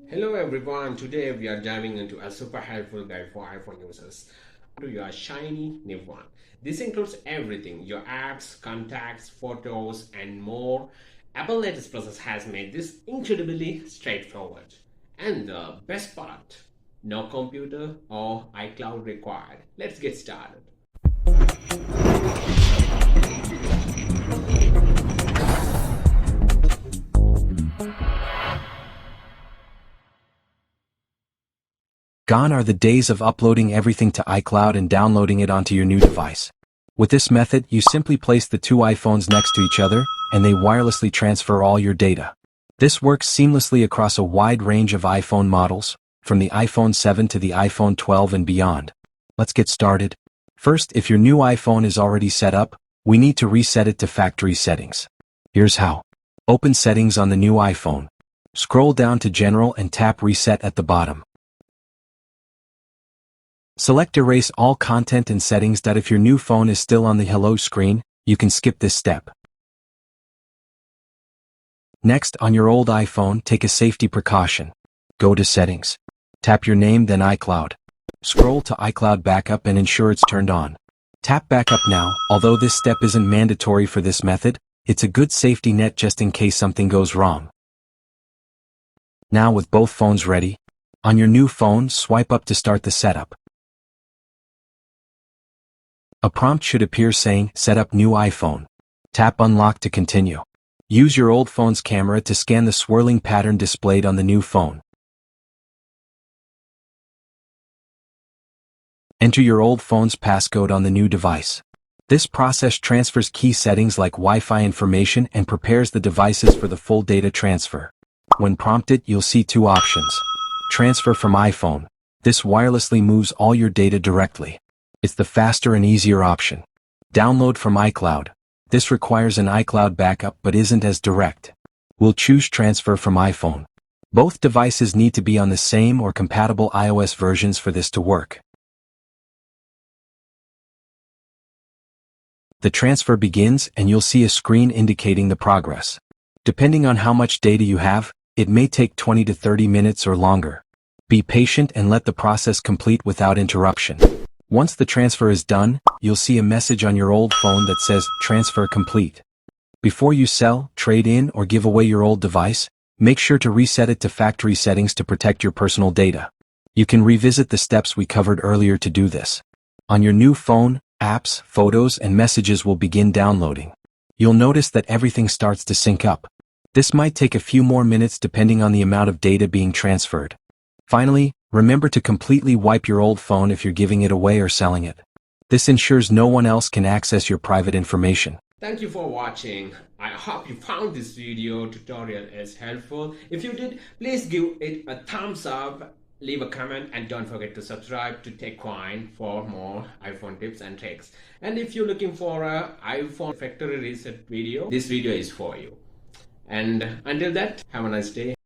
Hello everyone, today we are diving into a super helpful guide for iPhone users to your shiny new one. This includes everything, your apps, contacts, photos and more. Apple latest process has made this incredibly straightforward. And the best part, no computer or iCloud required. Let's get started. Gone are the days of uploading everything to iCloud and downloading it onto your new device. With this method, you simply place the two iPhones next to each other, and they wirelessly transfer all your data. This works seamlessly across a wide range of iPhone models, from the iPhone 7 to the iPhone 12 and beyond. Let's get started. First, if your new iPhone is already set up, we need to reset it to factory settings. Here's how. Open Settings on the new iPhone. Scroll down to General and tap Reset at the bottom. Select Erase all content and settings. If your new phone is still on the Hello screen, you can skip this step. Next, on your old iPhone, take a safety precaution. Go to Settings. Tap your name, then iCloud. Scroll to iCloud Backup and ensure it's turned on. Tap Backup now. Although this step isn't mandatory for this method, it's a good safety net just in case something goes wrong. Now with both phones ready, on your new phone, swipe up to start the setup. A prompt should appear saying, Set up new iPhone. Tap Unlock to continue. Use your old phone's camera to scan the swirling pattern displayed on the new phone. Enter your old phone's passcode on the new device. This process transfers key settings like Wi-Fi information and prepares the devices for the full data transfer. When prompted, you'll see two options. Transfer from iPhone. This wirelessly moves all your data directly. It's the faster and easier option. Download from iCloud. This requires an iCloud backup but isn't as direct. We'll choose Transfer from iPhone. Both devices need to be on the same or compatible iOS versions for this to work. The transfer begins and you'll see a screen indicating the progress. Depending on how much data you have, it may take 20 to 30 minutes or longer. Be patient and let the process complete without interruption. Once the transfer is done, you'll see a message on your old phone that says, Transfer complete. Before you sell, trade in, or give away your old device, make sure to reset it to factory settings to protect your personal data. You can revisit the steps we covered earlier to do this. On your new phone, apps, photos, and messages will begin downloading. You'll notice that everything starts to sync up. This might take a few more minutes depending on the amount of data being transferred. Finally, remember to completely wipe your old phone if you're giving it away or selling it. This ensures no one else can access your private information. Thank you for watching. I hope you found this video tutorial as helpful. If you did, please give it a thumbs up, leave a comment, and don't forget to subscribe to TechWine for more iPhone tips and tricks. And if you're looking for an iPhone factory reset video, this video is for you. And until that, have a nice day.